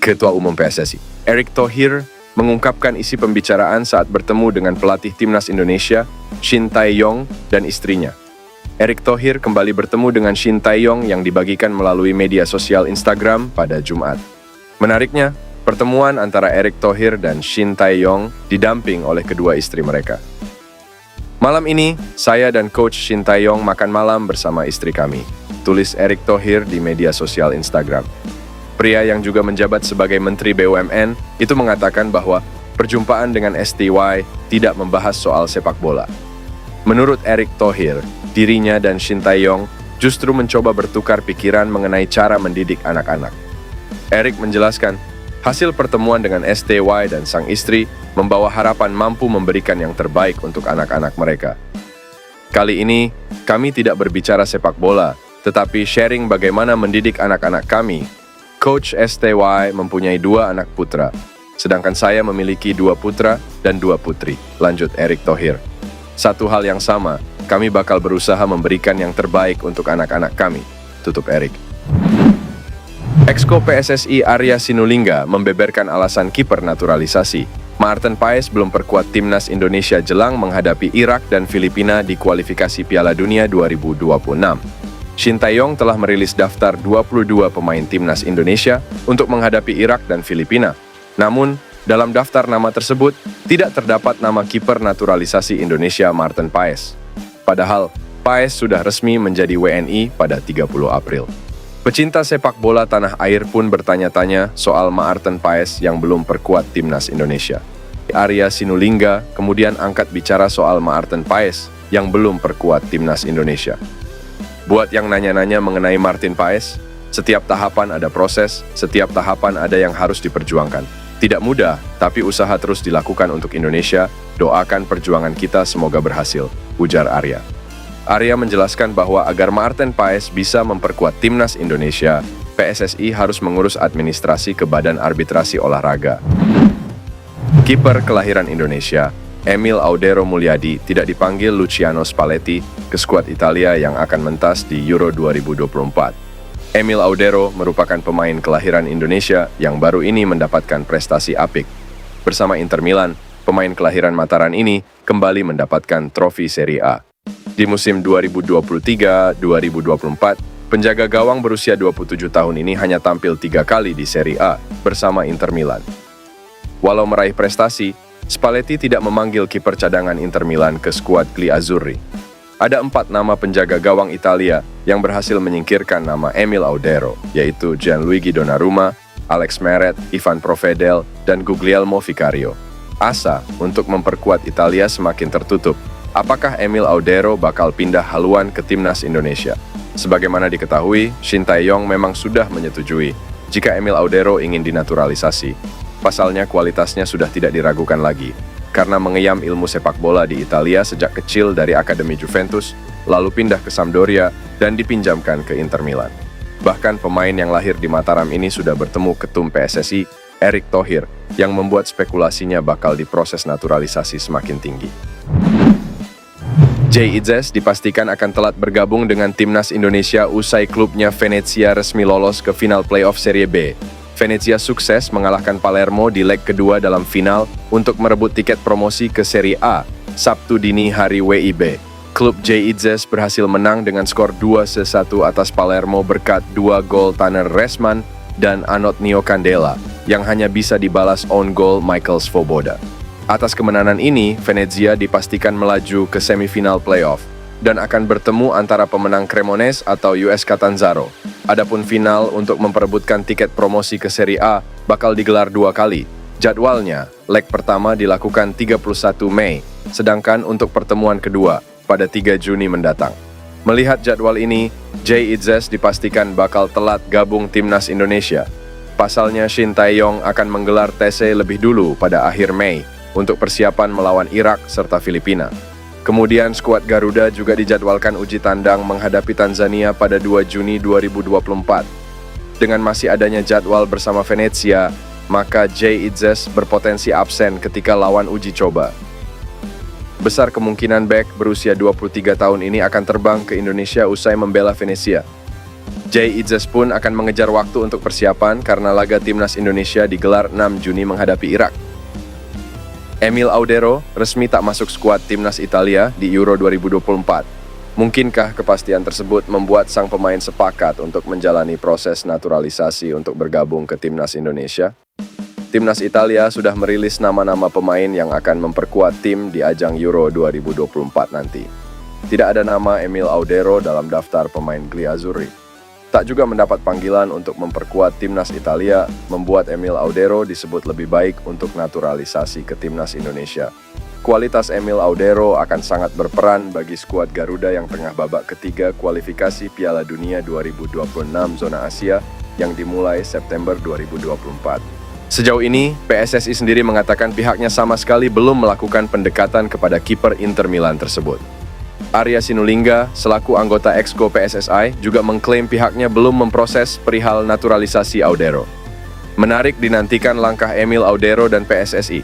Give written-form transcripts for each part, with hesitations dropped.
Ketua Umum PSSI, Erick Thohir, mengungkapkan isi pembicaraan saat bertemu dengan pelatih Timnas Indonesia, Shin Tae-yong, dan istrinya. Erick Thohir kembali bertemu dengan Shin Tae-yong yang dibagikan melalui media sosial Instagram pada Jumat. Menariknya, pertemuan antara Erick Thohir dan Shin Tae-yong didamping oleh kedua istri mereka. Malam ini, saya dan Coach Shin Tae-yong makan malam bersama istri kami, tulis Erick Thohir di media sosial Instagram. Pria yang juga menjabat sebagai Menteri BUMN itu mengatakan bahwa perjumpaan dengan STY tidak membahas soal sepak bola. Menurut Erick Thohir, dirinya dan Shin Tae-yong justru mencoba bertukar pikiran mengenai cara mendidik anak-anak. Erick menjelaskan, hasil pertemuan dengan STY dan sang istri membawa harapan mampu memberikan yang terbaik untuk anak-anak mereka. Kali ini, kami tidak berbicara sepak bola, tetapi sharing bagaimana mendidik anak-anak kami. Coach STY mempunyai 2 anak putra, sedangkan saya memiliki 2 putra dan 2 putri, lanjut Erick Thohir. Satu hal yang sama, kami bakal berusaha memberikan yang terbaik untuk anak-anak kami, tutup Erick. Exco PSSI Arya Sinulinga membeberkan alasan kiper naturalisasi. Maarten Paes belum perkuat Timnas Indonesia jelang menghadapi Irak dan Filipina di kualifikasi Piala Dunia 2026. Shin Tae-yong telah merilis daftar 22 pemain Timnas Indonesia untuk menghadapi Irak dan Filipina. Namun, dalam daftar nama tersebut, tidak terdapat nama kiper naturalisasi Indonesia Maarten Paes. Padahal, Paes sudah resmi menjadi WNI pada 30 April. Pecinta sepak bola tanah air pun bertanya-tanya soal Maarten Paes yang belum perkuat Timnas Indonesia. Arya Sinulinga kemudian angkat bicara soal Maarten Paes yang belum perkuat Timnas Indonesia. Buat yang nanya-nanya mengenai Maarten Paes, setiap tahapan ada proses, setiap tahapan ada yang harus diperjuangkan. Tidak mudah, tapi usaha terus dilakukan untuk Indonesia. Doakan perjuangan kita semoga berhasil, ujar Arya. Arya menjelaskan bahwa agar Maarten Paes bisa memperkuat Timnas Indonesia, PSSI harus mengurus administrasi ke Badan Arbitrasi Olahraga. Kiper kelahiran Indonesia, Emil Audero Mulyadi tidak dipanggil Luciano Spalletti ke skuad Italia yang akan mentas di Euro 2024. Emil Audero merupakan pemain kelahiran Indonesia yang baru ini mendapatkan prestasi apik. Bersama Inter Milan, pemain kelahiran Mataram ini kembali mendapatkan trofi Serie A. Di musim 2023-2024, penjaga gawang berusia 27 tahun ini hanya tampil 3 kali di Serie A bersama Inter Milan. Walau meraih prestasi, Spalletti tidak memanggil kiper cadangan Inter Milan ke skuad Gli Azzurri. Ada 4 nama penjaga gawang Italia yang berhasil menyingkirkan nama Emil Audero, yaitu Gianluigi Donnarumma, Alex Meret, Ivan Provedel, dan Guglielmo Vicario. Asa untuk memperkuat Italia semakin tertutup. Apakah Emil Audero bakal pindah haluan ke Timnas Indonesia? Sebagaimana diketahui, Shin Tae-yong memang sudah menyetujui jika Emil Audero ingin dinaturalisasi. Pasalnya kualitasnya sudah tidak diragukan lagi, karena mengeyam ilmu sepak bola di Italia sejak kecil dari Akademi Juventus, lalu pindah ke Sampdoria dan dipinjamkan ke Inter Milan. Bahkan pemain yang lahir di Mataram ini sudah bertemu ketum PSSI, Erick Thohir, yang membuat spekulasinya bakal diproses naturalisasi semakin tinggi. Jay Itzes dipastikan akan telat bergabung dengan Timnas Indonesia usai klubnya Venezia resmi lolos ke final playoff Serie B. Venezia sukses mengalahkan Palermo di leg kedua dalam final untuk merebut tiket promosi ke Serie A Sabtu dini hari WIB. Klub Jay Itzes berhasil menang dengan skor 2-1 atas Palermo berkat 2 gol Tanner Resman dan Antonio Candela yang hanya bisa dibalas own goal Michael Svoboda. Atas kemenangan ini, Venezia dipastikan melaju ke semifinal playoff dan akan bertemu antara pemenang Cremonese atau US Catanzaro. Adapun final untuk memperebutkan tiket promosi ke Serie A bakal digelar 2 kali. Jadwalnya, leg pertama dilakukan 31 Mei, sedangkan untuk pertemuan kedua pada 3 Juni mendatang. Melihat jadwal ini, Jay Itzes dipastikan bakal telat gabung Timnas Indonesia. Pasalnya Shin Tae-yong akan menggelar TC lebih dulu pada akhir Mei untuk persiapan melawan Irak serta Filipina. Kemudian skuad Garuda juga dijadwalkan uji tandang menghadapi Tanzania pada 2 Juni 2024. Dengan masih adanya jadwal bersama Venezia, maka Jay Itzes berpotensi absen ketika lawan uji coba. Besar kemungkinan bek berusia 23 tahun ini akan terbang ke Indonesia usai membela Venezia. Jay Itzes pun akan mengejar waktu untuk persiapan karena laga timnas Indonesia digelar 6 Juni menghadapi Irak. Emil Audero resmi tak masuk skuad timnas Italia di Euro 2024. Mungkinkah kepastian tersebut membuat sang pemain sepakat untuk menjalani proses naturalisasi untuk bergabung ke timnas Indonesia? Timnas Italia sudah merilis nama-nama pemain yang akan memperkuat tim di ajang Euro 2024 nanti. Tidak ada nama Emil Audero dalam daftar pemain Gliazzurri. Tak juga mendapat panggilan untuk memperkuat timnas Italia, membuat Emil Audero disebut lebih baik untuk naturalisasi ke timnas Indonesia. Kualitas Emil Audero akan sangat berperan bagi skuad Garuda yang tengah babak ketiga kualifikasi Piala Dunia 2026 zona Asia yang dimulai September 2024. Sejauh ini, PSSI sendiri mengatakan pihaknya sama sekali belum melakukan pendekatan kepada kiper Inter Milan tersebut. Arya Sinulinga, selaku anggota Exco PSSI, juga mengklaim pihaknya belum memproses perihal naturalisasi Audero. Menarik dinantikan langkah Emil Audero dan PSSI.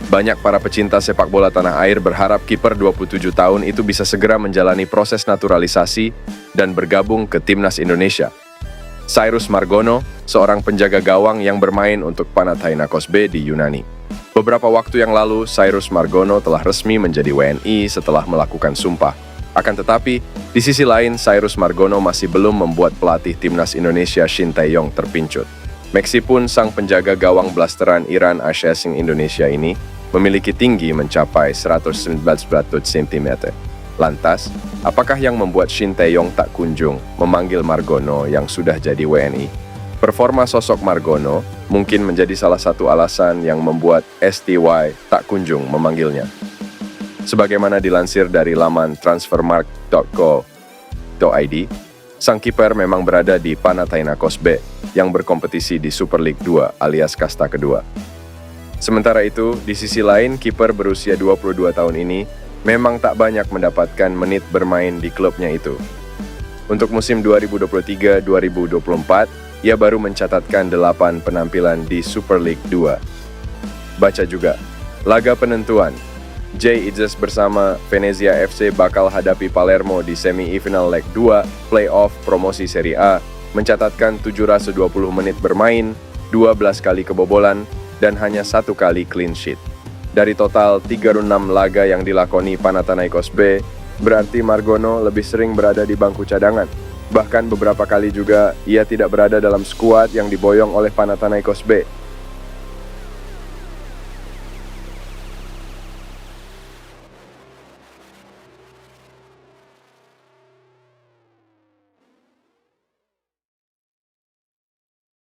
Banyak para pecinta sepak bola tanah air berharap kiper 27 tahun itu bisa segera menjalani proses naturalisasi dan bergabung ke timnas Indonesia. Cyrus Margono, seorang penjaga gawang yang bermain untuk Panathinaikos B di Yunani. Beberapa waktu yang lalu, Cyrus Margono telah resmi menjadi WNI setelah melakukan sumpah. Akan tetapi, di sisi lain, Cyrus Margono masih belum membuat pelatih timnas Indonesia Shin Tae-yong terpincut. Meskipun sang penjaga gawang blasteran Iran Ashesing Indonesia ini memiliki tinggi mencapai 119 cm. Lantas, apakah yang membuat Shin Tae-yong tak kunjung memanggil Margono yang sudah jadi WNI? Performa sosok Margono mungkin menjadi salah satu alasan yang membuat STY tak kunjung memanggilnya. Sebagaimana dilansir dari laman transfermarkt.co.id, sang kiper memang berada di Panathinaikos B yang berkompetisi di Super League 2 alias kasta kedua. Sementara itu, di sisi lain, kiper berusia 22 tahun ini memang tak banyak mendapatkan menit bermain di klubnya itu. Untuk musim 2023-2024, ia baru mencatatkan 8 penampilan di Super League 2. Baca juga, laga penentuan. Jay Itzes bersama Venezia FC bakal hadapi Palermo di semi-final leg 2 playoff promosi Serie A, mencatatkan 720 menit bermain, 12 kali kebobolan, dan hanya 1 kali clean sheet. Dari total 36 laga yang dilakoni Panathinaikos B, berarti Margono lebih sering berada di bangku cadangan. Bahkan beberapa kali juga ia tidak berada dalam skuad yang diboyong oleh Panathinaikos B.